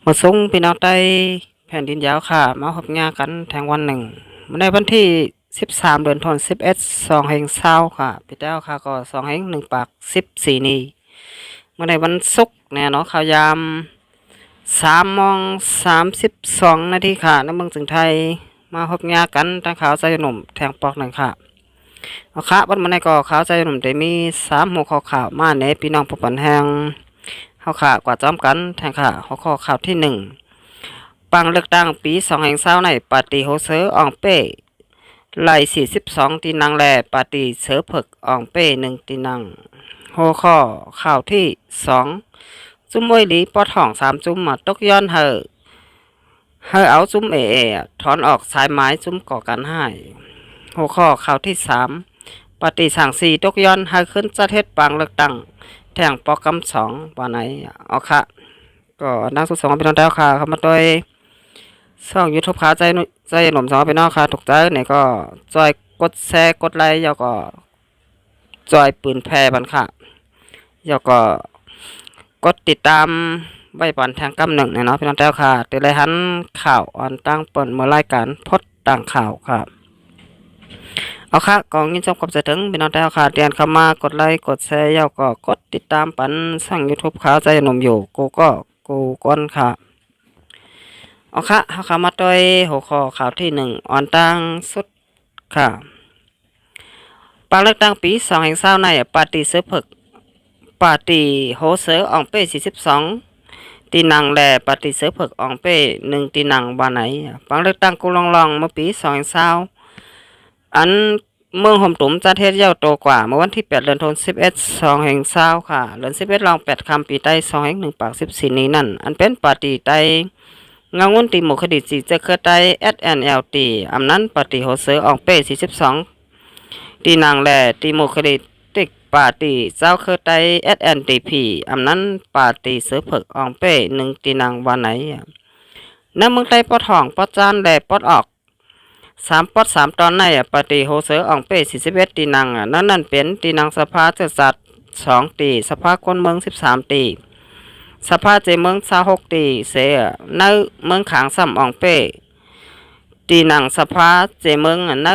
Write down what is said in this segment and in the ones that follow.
มาส่งพี่น้องใต้แผ่นดินยาวค่ะมาพบงานกันแทงวันหนึ่งในวันที่13เดือนธันวาคม2/20ค่ะพี่เจ้าค่ะก็2/1/14นี้เมื่อในวันศุกร์เนี่ยเนาะข่าวยาม3:32ค่ะในเมืองถึงไทยมาพบงานกันทางข่าวใจหนุ่มแทงปอกหนึ่งค่ะเอาค่ะวันมื้อนี้ก็ข่าวใจหนุ่มได้มี3หัวข้อข่าวมาในพี่น้องผู้ปันแหงเฮาค่ะกว่าจอมกันแทงค่ะหัวข้อข่าวที่ปังเลือกตั้งปี2/20ในปาร์ตี้โฮเซอร์อองเป้ไล่42ที่นั่งแลปาร์ตี้เสือผึกอองเป้1ที่นั่งหัวข้อข่าวที่2จุ้มมวยหลีปอทอง3จุ้มมาตกย้อนเฮอเอาจุ้มถอนออกสายไม้จุ้มก่อกันให้หัวข้อข่าวที่3ปาร์ตี้สั่ง4ตกย้อนเฮขึ้นจัดเฮ็ดปังเลือกตั้งแทงปอกกำ2วันไหนเอาค่ะก็นักสุด2เป็นน้องแต้วค่ะเข้ามาโดยช่องยูทูบขาใจหนุ่ม2เป็นน้องค่ะถูกใจเนี่ยก็จอยกดแชร์กดไลค์แล้วก็จอยปืนแพร่บันค่ะแล้วก็กดติดตามใบปันแทงกำหนึ่งเนี่ยเนาะพี่น้องแต้วค่ะติดเลยหันข่าวออนตั้งเปิดเมื่อรายการพดต่างข่าวค่ะเอาค่ะก็ยินชมกับจะถึงพี่น้องแต้วค่ะเรียนเข้ามากดไลค์กดแชร์แล้วก็กดติดตามปันช่อง YouTube ขาใจหนุ่มอยู่กูก้นค่ะเอาค่ะเข้ามาโดยหัวข้อข่าวที่1ออนตั้งสุดค่ะปังเลือกตั้งปี2/20ในปาร์ตี้เสือผึกปาร์ตี้โฮเซอร์อองเป้42ตีนังแลปาร์ตี้เสือผึกอองเป้1ตีนังบ้านไหนปังเลือกตั้งกูลองเมื่อปี2/20อันเมืองห่มตุ๋มจัดเฮ็ดยาวโตกว่าเมื่อวันที่8เดือนธันวาคม2/20ค่ะเดือน11รอง8ค่ำปีใต้2/1/14นี้นั่นอันเป็นปาร์ตี้ใต้งางุนตีหมู่คดีสีจะเครือไต้ SNLT อำนั้นปาร์ตี้โฮเซอร์อองเป้42ตีนางแลตีหมู่คดีติกปาร์ตี้เจ้าเครือไต้ SNDP อำนั้นปาร์ตี้เสือผึกอองเป้1ตีนางวันไหนณเมืองใต้ปอทองปอจานแลปอดออก3ปอด3ตอนในปาร์ตี้โฮเซอร์อองเป้41ตีนางนั่นเป็นตีนางสภาเจสัต2ตีสภาคนเมือง13ตีสภาเจเมือง26ตีเสในเมืองขางซ้ำอองเป้ตีนังสภาเจเมืองใน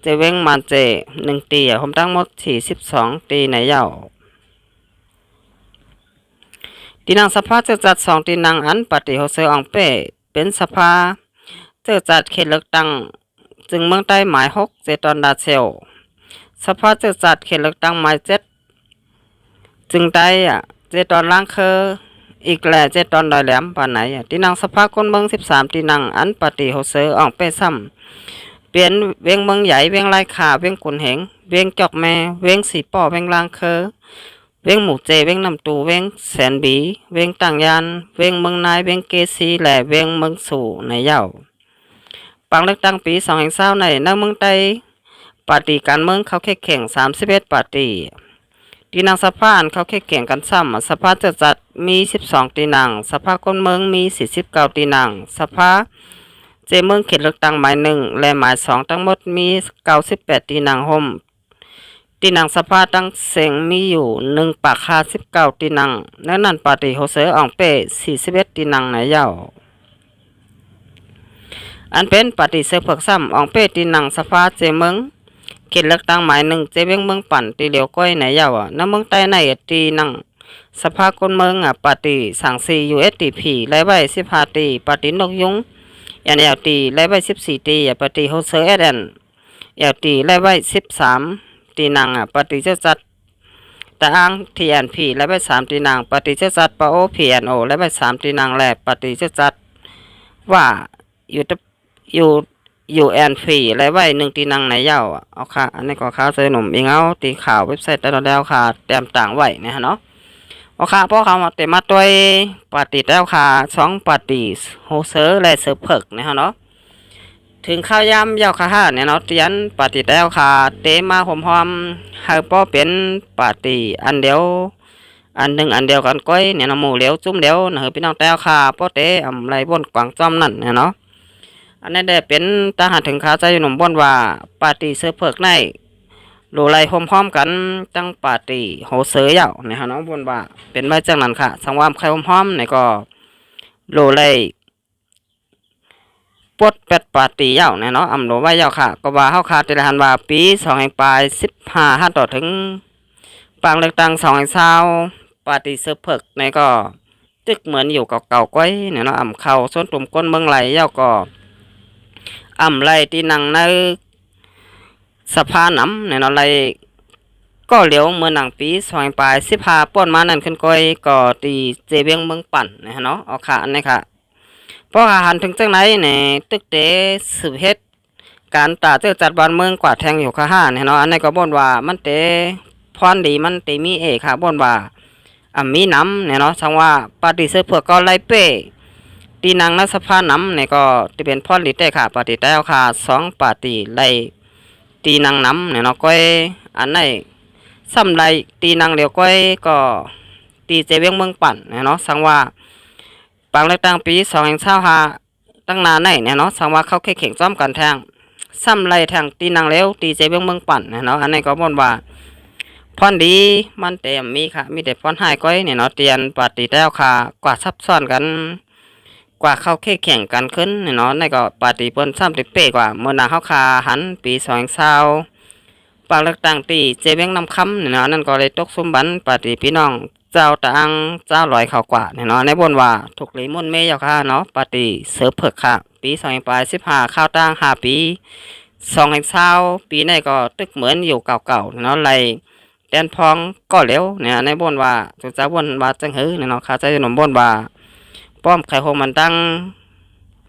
เจเวงมันเจ1ตีผมตั้งหมด42ตีในยาวตีนังสภาเจจัด2ตีนังอันปฏิโฮเซออองเป้เป็นสภาเจจัดเขตเลือกตั้งจึงเมืองใต้หมาย6เจตอนดาเซลสภาเจจัดเขตเลือกตั้งหมาย7จึงได้เจตอนล่างเคออีกแหล่เจตอนดอยแหลมปานไหนตีนังสภาคนเมือง13ตีนังอันปฏิโฮเซออองเป้ซ้ำเปลี่ยนเวียงเมืองใหญ่เวียงไรขาเวียงกุนเหงเวียงจอกแม่เวียงสีป่อเวียงลางเคอเวียงหมู่เจเวียงน้ำตูเวียงแสนบีเวียงต่างยานเวียงเมืองนายเวียงเกซีและเวียงเมืองสู่ในเย้าปังเลือกตั้งปี2/20ในเมืองใต้ปาร์ตี้การเมืองเขาแข่ง31ปาร์ตี้ตีนังสภาเขาแข่งกันซ้ำสภาจะจัดมี12ตีนังสภาคนเมืองมี49ตีนังสภาเจเมืองเขตเลือกตั้งหมาย1และหมาย2ทั้งหมดมี98ตีนังห่มตีนังสภาตั้งเสียงมีอยู่1ปากคา19ตีนังนั่นปาร์ตี้โฮเซอร์อองเป้41ตีนังในยาวอันเป็นปาร์ตี้เสือผึกซ้ำอองเป้ตีนังสภาเจเมืองเขตเลือกตั้งหมาย1เจเวียงเมืองปั่นตีเหลียวก้อยในยาวณเมืองใต้ในตีนังสภาคนเมืองปาร์ตี้สั่ง4 USDP ไล่ไว้15ตีปาร์ตี้นกยุงNLT ไล่ไว้14ตีปาร์ตี้โฮเซอร์SNLT ไล่ไว้13ตีนังปาร์ตี้เจ้าจัดตะอ้าง TNP ไล่ไว้3ตีนังปาร์ตี้เจ้าจัดปาโอ PNO ไล่ไว้3ตีนังและปาร์ตี้เจ้าจัดว่าUNP ไล่ไว้1ตีนังในยาวเอาค่ะอันนี้ก็ข่าวเจอหนุ่มอีเงาตีข่าวเว็บไซต์แต่แล้วค่ะเตรียมต่างไว้นะฮะเนาะเอาค่ะเพราะเขามาเต็มมาด้วยปาร์ตี้แล้วค่ะ2ปาร์ตี้โฮเซอร์และเสือผึกนะฮะเนาะถึงข้าวยำยาวค่ะเนี่ยเนาะเตียนปาร์ตี้แล้วค่ะเตมาหอมๆให้ป้อเป็นปาร์ตี้อันเดียวอันหนึ่งอันเดียวกันก้อยเนี่ยนะหมู่เลี้ยวจุ่มเดียวนะพี่น้องแล้วค่ะป้อเตอำไรบนกวางจอมนั่นเนี่ยเนาะอันนี้ได้เป็นทหารถึงข้าใจหนุ่มบ่นว่าปาร์ตี้เสือผึกใน โลไลพร้อมๆกันจังปาร์ตี้โฮเซอร์ยาวในฮะน้องบนว่าเป็นไว้จังนั้นค่ะสังวามใครพร้อมๆในก็โลไลปดเป็ดปาร์ตี้ยาวเนาะอำโลไว้ยาวค่ะก็ว่าเฮาคาดแต่ละหันว่าปี2แห่งปลาย15ฮั่นต่อถึงปางเลือกตั้ง2แห่ง20ปาร์ตี้เซิร์ฟเพิกในก็ตึกเหมือนอยู่เก่าๆก้อยเนี่ยเนาะอำเข้าส้นตุ่มก้นเมืองไหลยาวก็อำไหลที่นั่งในสภาน้ำเนี่ยเนาะไหลก็เหลียวเมื่อหนังปี2ปลาย15ป้อนมานั่นขึ้นก้อยก็ตีเจเวียงเมืองปั่นนะเนาะเอาค่ะอันนี้ค่ะเพราะอาหารถึงจังไหนเนี่ยตึกเตสืบเฮ็ดการตาเจอจัดบ้านเมืองกว่าแทงอยู่ค่ะห้าเนี่ยเนาะอันนี้ก็บ่นว่ามันเตพรดีมันเตมีค่ะบ่นว่ามีน้ำเนี่ยเนาะสังว่าปฏิเสธเพื่อก็ไล่เป้ตีนางนัสภาน้ำเนี่ยก็ที่เป็นพรดีแต่ค่ะปฏิแต่ค่ะ2ปฏิไล่ตีนางน้ำเนี่ยเนาะก้อยอันไหนซ้ำไรตีนางเหลียวก้อยก็ตีเจเวียงเมืองปั่นเนาะสังว่าปางเลือกตั้งปี2 5ตั้งนานไหนเนี่ยเนาะสังว่าเขาเข่งซ้อมกันแทงซ้ำไรแทงตีนางเหลียวตีเจเวียงเมืองปั่นเนาะอันนี้ก็บ่นว่าพรดีมันเต็มมีค่ะมีแต่พรหายก้อยเนี่ยเนาะเตียนปฏิแล้วค่ะกว่าซับซ้อนกันกว่าเข้าแข่งกันขึ้นเนาะในก็ปฏิเปิ้นซ้ำติเป้กว่าเมื่อนาเขาคาหันปี2 20ปางเลือกตั้งตีเจเวียงนำคำเนี่ยเนาะนั่นก็เลยตกสมบันปฏิพี่น้องเจ้าตางเจ้าลอยเขากว่าเนี่ยเนาะในบนว่าถูกลีมุ่นเมยค่ะเนาะปฏิเสือเผือกค่ะปี2 ปลาย15ข้าวตั้ง5ปี2 20ปีในก็ตึกเหมือนอยู่เก่าๆเนาะไรแดนพองก็เร็วเนี่ยในบนว่าจุจ้าบนว่าจังหือเนี่ยเนาะข้าใจหนุ่มบนว่าป้อมไข่โฮมันตั้ง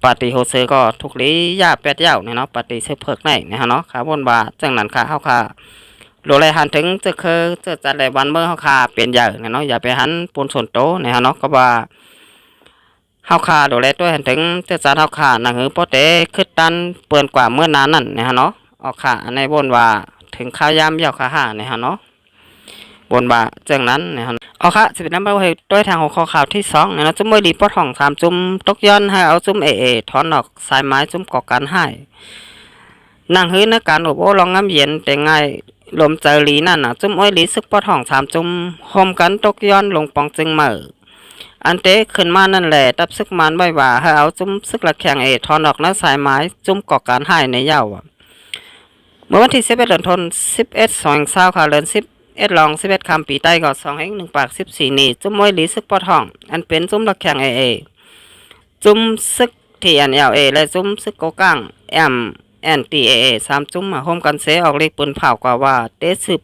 ปฏิโฮเซอก็ถูกลียาเป็ดยาวเนี่ยเนาะปฏิเสือเผือกในเนี่ยเนาะข้าบนว่าจังนั้นค่ะเฮาค่ะโลเลยหันถึงจะคือจะจัดในวันเมื่อเฮาค่ะเป็นใหญ่เนาะอย่าไปหันปูนส่วนโตเนี่ยเนาะก็ว่าเฮาค่ะโดเลยตัวหันถึงจะจัดเฮาค่ะหนังหือโปเตขึ้นตันเปิ่นกว่าเมื่อนานนั่นเนี่ยเนาะเอาค่ะในบนว่าถึงข้าวยามยาวค่ะห้าเนี่ยเนาะบนว่าจังนั้นเนี่ยเอาค่ะจะเป็นน้ำเบาให้ด้วยทางหัวข้อข่าวที่2เนี่ยเนาะจุ่มมวยดีปอดห้อง3จุ่มตกย้อนให้เอาจุ่มถอนออกสายไม้จุ่มก่อการให้นางหื้อในการอบโอ้ลองน้ำเย็นแต่ง่ายลมเจอหลีนั่นจุ่มอ้อยหลีซึกปอดห้อง3จุ่มโฮมกันตกย้อนลงปองจึงเหม่ออันเตะขึ้นมานั่นแหละตับซึกมันไว้ว่าให้เอาจุ่มซึกละแข่งถอนออกน้ำสายไม้จุ่มก่อการให้ในเย้าเมื่อวันที่11เดือนธันวาคม2 20ค่ะเดือน11ลอง11คำปีใต้ก็2 1ปาก14นี่จุ่มมวยหลีซึกปอดห้องอันเป็นจุ่มละแข่งจุ่มซึก TNLA และจุ่มซึกโกกังNTAA 3จุ่มมาโฮมกันเสออกเลขปืนเผากว่าว่าเตสืบ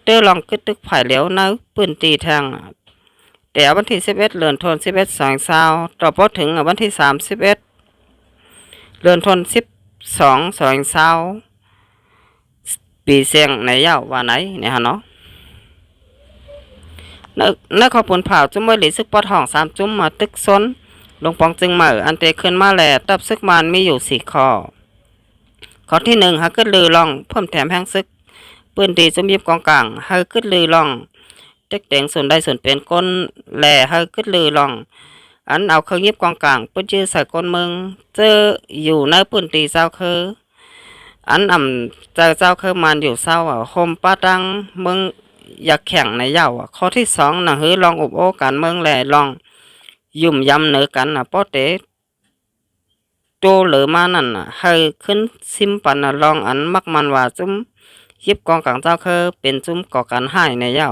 เตอลองกึดตึกไผ่เหลียวในปืนตีทางแต่วันที่11เดือนธันวาคม11 20ต่อพอถึงวันที่31เดือนธันวาคม12 20ปีเสียงในยาวว่าไหนเนี่ยฮะเนาะในขอผลเผาจุ่มไว้หลีซึกปอดห้อง3จุ่มมาตึกซนลงปองจึงเหม่ออันเตขึ้นมาแหล่ตับซึกมันมีอยู่4ข้อข้อที่1หากึดลือลองเพิ่มแถมแห้งซึกปืนตีจุ่มยิบกองกลางหากึดลือลองเต็กแต่งส่วนใดส่วนเป็นก้นแหล่หากึดลือลองอันเอาเครื่องยิบกองกลางปืนจื้อใส่ก้นมึงเจออยู่ในปืนตีเจ้าคืออันเจ้าคือมันอยู่เศร้าโฮมป้าตังเมืองอยากแข่งในเย้าข้อที่2นะฮือลองอบโอการเมืองแหล่ลองยุ่มยำเนื้อกันป้อเตโตเหลือมานั่นให้ขึ้นซิมปันลองอันมักมันว่าจุ้มยิบกองกลางเจ้าคือเป็นจุ้มก่อการให้ในเย้า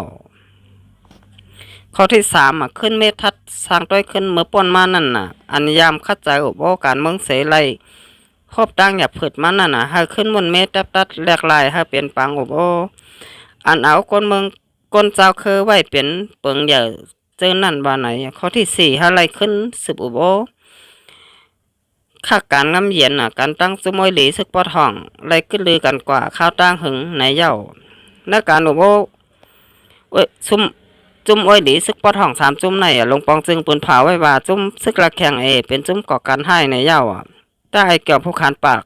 ข้อที่3ขึ้นเมทัดสร้างต้อยขึ้นเมื่อป้นมานั่นอันยามคัดใจอบโอการเมืองเสรีครบตั้งอย่าผืดมันนั่นให้ขึ้นบนเมตรตัดแหลกลายให้เป็นปังอบโออันเอาคนเมืองคนเจ้าคือไว้เป็นเปิงอย่าเจอนั่นบ้านไหนข้อที่4ให้ไล่ขึ้นสืบอบโอค่าการงำเย็นการตั้งสมอยหลีซึกปอดห้องไล่ขึ้นลือกันกว่าข้าวตั้งหึงในเย้าในการอบโอจุ่มอ้อยหลีซึกปอดห้อง3จุ่มในลงปองจึงปืนเผาไว้ว่าจุ่มซึกละแข่งเป็นจุ่มก่อการให้ในเย้าได้เกี่ยวผู้ขานปาก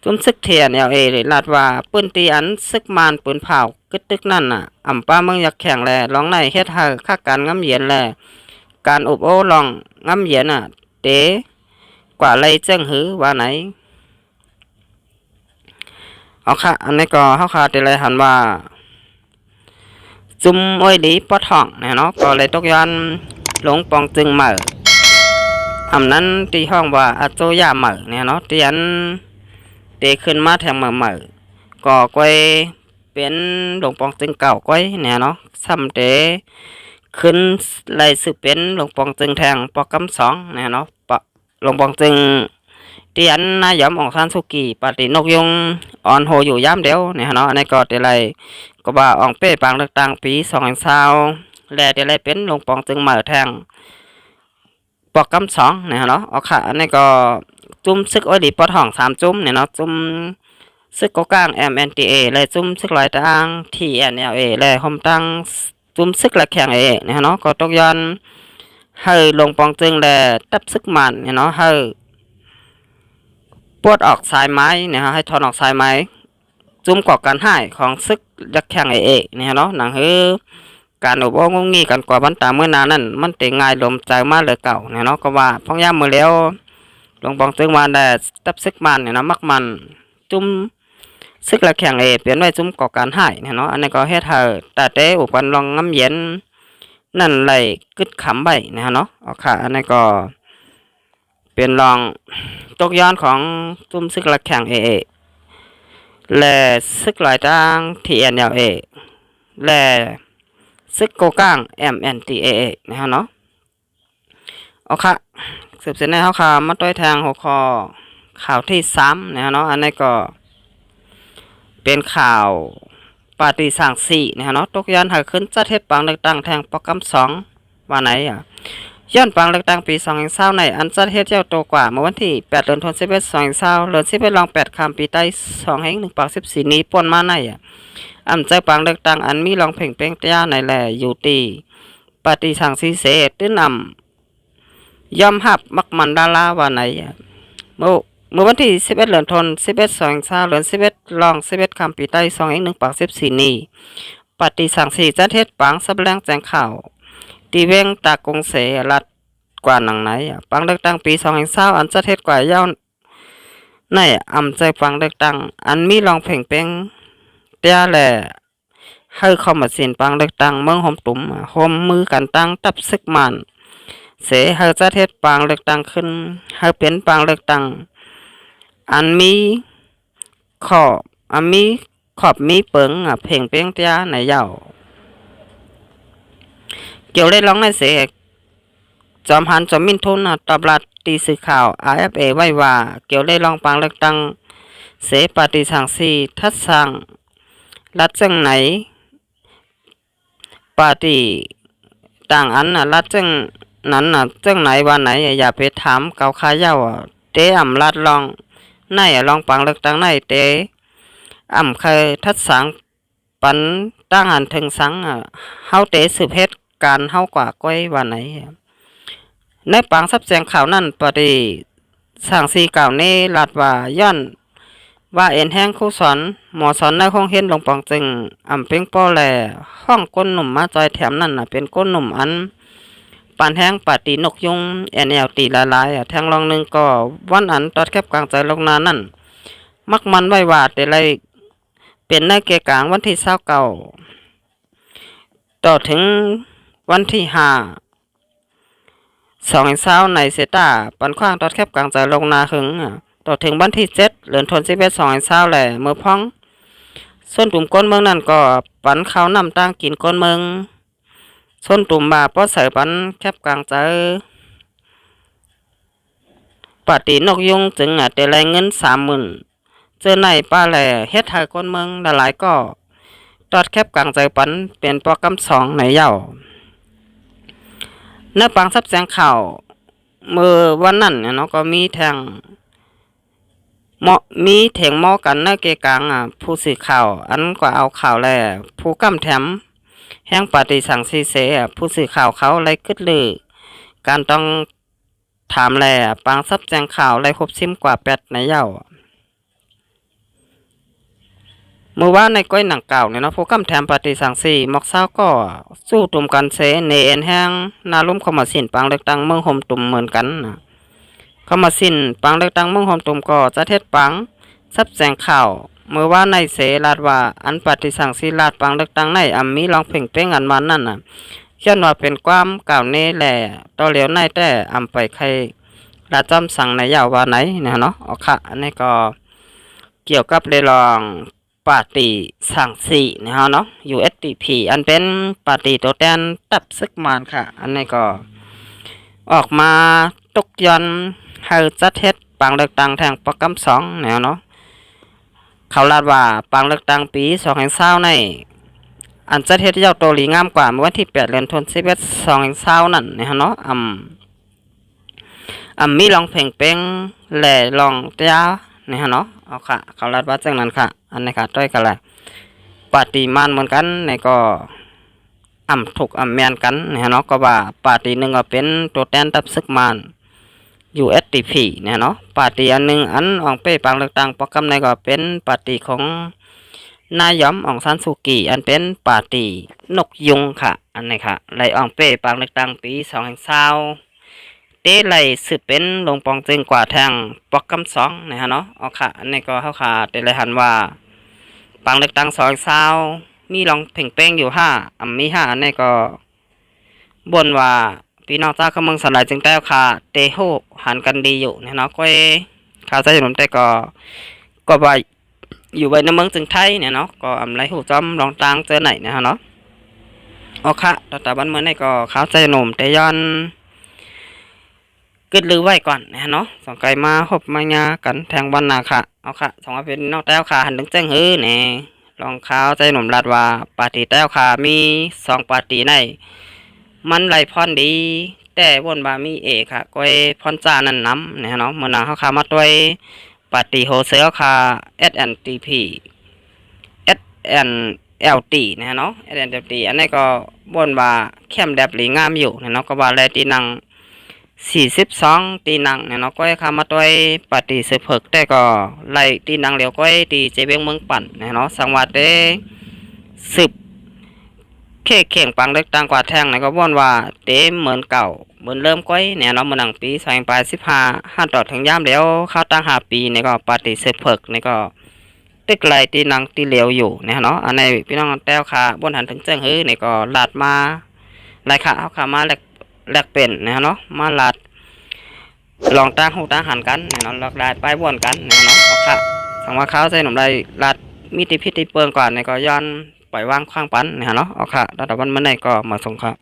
จุ่มซึกเทียนเลยลาดว่าปืนตีอันซึกมานปืนเผากึดตึกนั่นอ่ำป้าเมืองอยากแข่งแลร้องในเฮ็ดให้ค่าการงำเย็นแลการอบโอ้ลองงำเย็นเตกว่าไรเจ้งหือว่าไหน เอาค่ะอันนี้ก็เฮาค่ะได้เลยหันว่าจุ่มอ้อยหลีปอท่องเนี่ยเนาะก็เลยตกย้อนหลงปองจึงเหม่ออำนั้นที่ห้องว่าอาโจยาเหม่อเนี่ยเนาะที่อันเตขึ้นมาแทงเหม่อก็ก้อยเป็นหลวงปองจึงเก่าก้อยเนี่ยเนาะซ้ำเตขึ้นไล่สืบเป็นหลวงปองจึงแทงปอกำสองเนี่ยเนาะปะหลวงปองจึงที่อันนายอมออกซานสุกีปฏินกยงอ่อนโหอยู่ย้ำเดียวเนี่ยเนาะในก็ที่ไรก็ว่าอองเป้ปางเลือกตั้งปี2020แลที่ไรเป็นหลวงปองจึงเหม่อแทงปอกกำสองเนี่ยเนาะเอาค่ะอันนี้ก็จุ่มซึกอ้อยดีปอทอง3จุ่มเนี่ยเนาะจุ่มซึกกกลาง MNTA เลยจุ่มซึกลอยตาง TNLA เลยคมตั้งจุ่มซึกละแข่งเนี่ยเนาะก็ตกย้อนให้ลงปองจึงแลตับซึกมันเนี่ยเนาะให้ปวดออกสายไม้เนี่ยฮะให้ถอนออกสายไม้จุ่มก่อการให้ของซึกละแข่งเนี่ยเนาะหนังฮือการอบอ้งงงี้กันกว่าบันตาเมื่อนานั่นมันเตง่ายลมใจมาเลยเก่าเนี่ยเนาะก็ว่าพ่อย่ามือแล้วหลวงปองจึงมาได้ตับซึกมันเนี่ยเนาะมักมันจุ่มซึกละแข่งเปลี่ยนไว้จุ่มก่อการให้เนี่ยเนาะอันนี้ก็เฮ็ดให้แต่เตอุปกรณ์ลองน้ำเย็นนั่นไหลกึดขำใบนะฮะเนาะเอาค่ะอันนี้ก็เป็นลองตกย้อนของจุ่มซึกละแข่งและซึกหลายต่าง TNLA และซึกโกก้าง MNTA นะฮะเนาะเอาค่ะสืบเสร็จในเฮาค่ะมาต้อยทางหัวข้อข่าวที่3นะฮะเนาะอันนี้ก็เป็นข่าวปาฏิสั่ง4นะฮะเนาะตกย้อนหาขึ้นจัดเฮ็ดปังเลือกตั้งแทงปกำ2ว่าไหนย้อนปังเลือกตั้งปี2020ในอันจัดเฮ็ดเจ้าโตกว่าเมื่อวันที่8เดือนธันวาคม2020เดือน11รอง8ค่ำปีใต้2/1/14นี้ป่นมาในอำเจ้าปังเลือกตั้งอันมีรองเพ่งเป้งตยาในแลอยู่ตีปฏิสั่งสีเสตื้นำยอมหับมักมันดาราว่าไหนเมื่อวันที่11เดือนธันวาคม2020เดือน11รอง11ค่ำปีใต้2/1/14นี้ปฏิสั่งสีจัดเฮ็ดปังสับแรงแจ้งข่าวตีเวงตากงเสรัฐกว่าหนังไหนปังเลือกตั้งปี2020อันจัดเฮ็ดกว่ายาวในอำใจปังเลือกตั้งอันมีรองเพ่งเป้งเตียแหละให้เข้ามาสินปังเลือกตั้งเมืองหอมตุ่มหอมมือกันตั้งตับซึกมันเสให้จัดเฮ็ดปังเลือกตั้งขึ้นให้เป็นปังเลือกตั้งอันมีขอบมีเปิงเพ่งเป้งเตียในยาวเกี่ยวได้ร้องในเสกจอมหันจอมมินทุนตอบรัดตีสื่อข่าว RFA ไว้ว่าเกี่ยวได้ร้องปังเลือกตั้งเสปฏิสังสีทัดสั่งรัฐจังไหนปฏิต่างอันรัฐจังนั้นจังไหนวันไหนอย่าไปถามเกาคาเย้าเตอำรัฐลองในลองปังเลือกตั้งในเตอำเคยทัดสังปันตั้งหันถึงสังเฮาเตสืบเฮ็ดการเฮากว่าก้อยวันไหนในปังซับแจงข่าวนั่นปฏิสั่งสีเก่านี้รัดว่าย้อนว่าเอ็นแห้งครูสอนหมอสอนในห้องเห็นหลวงปองจึงอำเพ็งป้อแลห้องก้นหนุ่มมาจอยแถมนั่นเป็นก้นหนุ่มอันปานแห้งปาตีนกยุงNLตีหลายๆแทงรองหนึ่งก็วันอันตอดแคบกลางใจลงนานั่นมักมันไว้ว่าแต่ไรเป็นในเกกลางวันที่29ต่อถึงวันที่5 2020ในเซตาปันขว้างตอดแคบกลางใจลงนาหึงต่อถึงวันที่7เดือนธันวาคม2020แหละเมื่อพ้องส่วนตุ่มก้นเมืองนั่นก็ปันข้าวนำตั้งกินก้นเมืองส่วนตุ่มบาป้อใส่ปันแคบกลางใจปฏินกยุงจึงแต่ไรเงิน30,000เจอในป้าแหล่เฮ็ดให้ก้นเมืองหลายก็ตอดแคบกลางใจปันเป็นปอกำ2ในเย้าเนื้อปังซับแสงข่าวเมื่อวันนั้นเนาะก็มีแทงมีเถียงหม้อกันในเกกลางผู้สื่อข่าวอันก็เอาข่าวแลผู้กำแถมแห่งปฏิสังสีเสผู้สื่อข่าวเขาไล่กึดลือการต้องถามแลปังซับแจงข่าวไล่ครบซิมกว่า8ในเย้าเมื่อว่าในก้อยหนังเก่าเนี่ยเนาะผู้กำแถมปฏิสังสีมอกเศร้าก็สู้ตุ่มกันเสเนเอ็นแห้งนาลุ่มเข้ามาสินปังเลือกตั้งเมืองห่มตุ่มเหมือนกันเข้ามาสิ้นปังเลือกตั้งเมืองหอมตุ่มก็จะเทศปังซับแสงข่าว เมื่อว่าในเสลาดว่าอันปฏิสังสีลาดปังเลือกตั้งในมีลองเพ่งเป้งอันวันนั่นน่ะเขียนว่าเป็นความกล่าวเน่แหล่ต่อเหลียวในแต่ไปใครลาจอมสั่งในยาวว่าไหนนะเนาะอ๋อค่ะอันนี้ก็เกี่ยวกับเรื่อง ปาร์ตี้สังสีนะฮะเนาะ USDP อันเป็นปาร์ตี้ตัวแทนตับซึกมานค่ะ อันนี้ก็ออกมาตกย้อนให้จัดเฮ็ดปังเลือกตั้งแทงประกำ2แนวเนาะเขาลาดว่าปังเลือกตั้งปี2020ในอันจัดเฮ็ดยาวโตหลีงามกว่าเมื่อวันที่8เดือนธันวาคม2020นั่นนะฮะเนาะมีลองเพลงเป้งแหล่ลองเตียนี่ฮะเนาะเอาค่ะเขาลาดว่าจังนั้นค่ะอันนี้ค่ะด้วยกันแหละปาร์ตี้มันเหมือนกันนี่ก็ถูกแมนกันนี่ฮะเนาะก็ว่าปาร์ตี้หนึ่งก็เป็นตัวแทนตับซึกมัน USDP เนี่ยเนาะปาร์ตี้อันหนึ่งอันอองเป้ปังเลือกตั้งโปรแกรมในก็เป็นปาร์ตี้ของนายอมอองซานซูกีอันเป็นปาร์ตี้นกยุงค่ะอันนี้ค่ะไล่อองเป้ปังเลือกตั้งปี2020เต้ไล่สืบเป็นลงปองจึงกว่าแทงโปรแกรม2นะฮะเนาะเอาค่ะอันนี้ก็เฮาค่ะได้เลยหันว่าปังเลือกตั้ง2020มีลองเพ่งเป้งอยู่5มี5อันนี้ก็บ่นว่าพี่น้องเจ้าขมึงสลายจึงได้ค่ะเตโฮหันกันดีอยู่เนี่ยเนาะก็ข่าวใจหนุนแต่ก็ว่าอยู่ไว้ในเมืองจึงไทยเนี่ยเนาะก็ไรหูจอมลองตังเจอไหนนะฮะเนาะโอเคแต่วันเมื่อนี่ก็ข่าวใจหนุ่มแต่ย้อนกึดลือไว้ก่อนนะเนาะสองไก่มาหบมายากันแทงบอลนาค่ะเอาค่ะสองว่าเป็นน้องแต้วค่ะหันถึงแจ้งฮื้อเนี่ยลองข่าวใจหนุ่มลาดว่าปาร์ตี้แต้วค่ะมี2ปาร์ตี้ในมันไหลพรดีแต่วนบามีเอค่ะก้อยพรจ้านั่นน้ำเนี่ยเนาะเมื่อนาเขาขามาด้วยปาร์ตี้โฮเซลค่ะ SNTP SNLT นะเนาะ SNLT อันนี้ก็วนบาเข้มแดบหลีงามอยู่เนี่ยเนาะก็ว่าแลตีนัง42ตีนังเนี่ยเนาะก้อยขามาด้วยปาร์ตี้เสือเพิกแต่ก็ไล่ตีนังเหลียวก้อยตีเจเบียงเมืองปั่นเนี่ยเนาะสังวัดได้สืบเข่งปังเล็กต่างกว่าแทงนะก็ว่นว่าเต้เหมือนเก่าเหมือนเริ่มก้อยเนี่ยเนาะมันหนังปี2015ต่อถึงย่ามแล้วเข้าตั้ง5ปีเนี่ยก็ปฏิเสธเพิกเนี่ยก็ตึกไหลตีนังตีเหลียวอยู่เนี่ยเนาะอันนี้พี่น้องแต้วค่ะบนหันถึงแจ้งเฮ้ยเนี่ยก็ลาดมาไล่ค่ะเอาค่ะมาแลกเป็นเนี่ยเนาะมาลาดลองตั้งหูตั้งหันกันเนี่ยเนาะลอกลาดไปวนกันเนี่ยเนาะเอาค่ะสังว่าเขาใส่หนุ่มได้ลาดมีติพิธีเปิงก่อนเนี่ยก็ย้อนปล่อยวางคว้างปันเนี่ยเนาะเอาค่ะแล้วแต่วันเมื่อไหร่ก็มาส่งครับ